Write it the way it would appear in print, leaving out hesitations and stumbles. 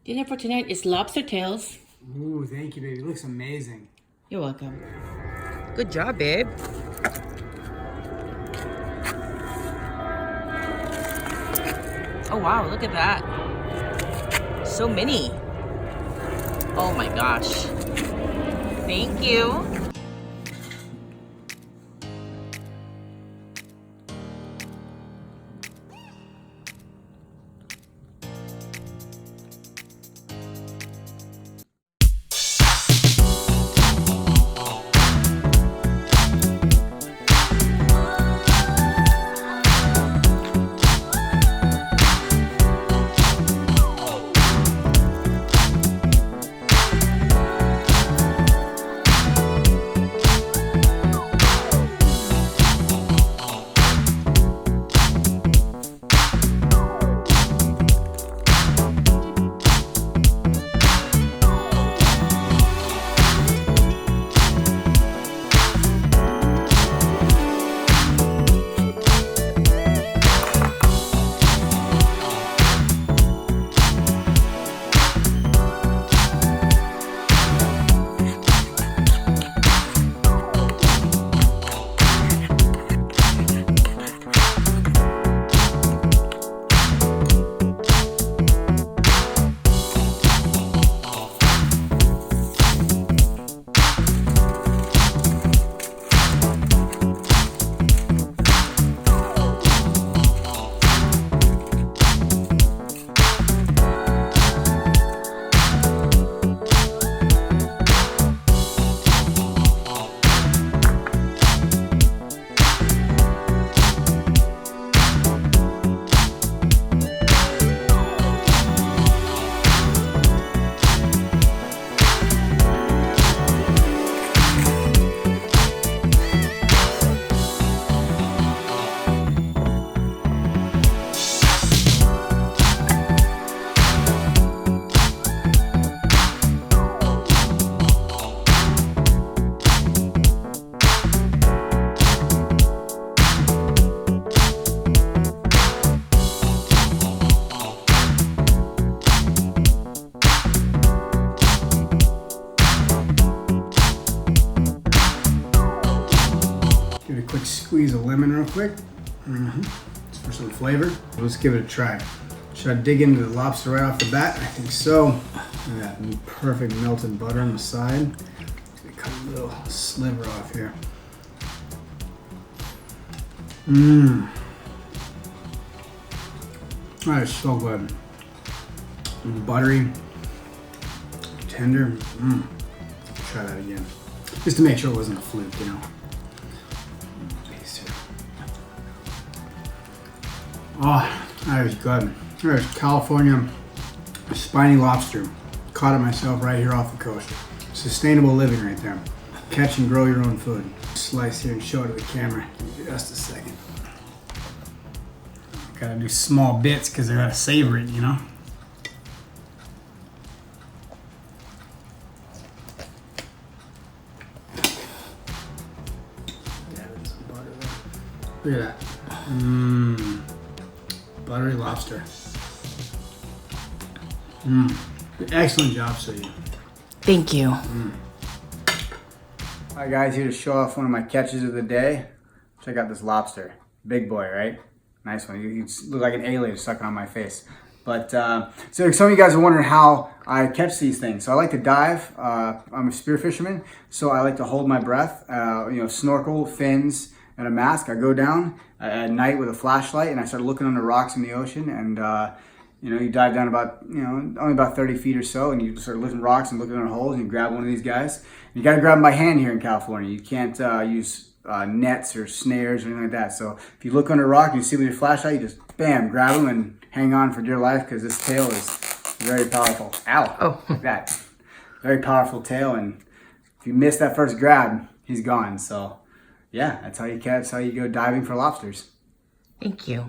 Dinner for tonight is lobster tails. Ooh, thank you, baby. It looks amazing. You're welcome. Good job, babe. Oh wow, look at that. So many. Oh my gosh. Thank you. Give it a quick squeeze of lemon real quick. Just for some flavor. Let's give it a try. Should I dig into the lobster right off the bat? I think so. Look at that perfect melted butter on the side. Let me cut a little sliver off here. That is so good. Buttery, tender. Try that again. Just to make sure it wasn't a fluke, you know. Oh, that is good. There's California Spiny Lobster. Caught it myself right here off the coast. Sustainable living right there. Catch and grow your own food. Slice here and show it to the camera. Give me just a second. Gotta do small bits because I gotta savor it, you know? Look at that. Buttery lobster. Excellent job, Sadie. Thank you. Alright guys, here to show off one of my catches of the day. Check out this lobster. Big boy, right? Nice one. You look like an alien sucking on my face. But, so some of you guys are wondering how I catch these things. So I like to dive. I'm a spear fisherman, so I like to hold my breath. Snorkel, fins, and a mask. I go down at night with a flashlight and I start looking under rocks in the ocean, and you dive down about, only about 30 feet or so, and you start lifting rocks and looking under holes, and you grab one of these guys. And you gotta grab them by hand here in California. You can't use nets or snares or anything like that. So if you look under a rock and you see with your flashlight, you just bam, grab them and hang on for dear life, because this tail is very powerful. Ow, Oh. like that. Very powerful tail, and if you miss that first grab, he's gone. So yeah, that's how you catch, how you go diving for lobsters. Thank you.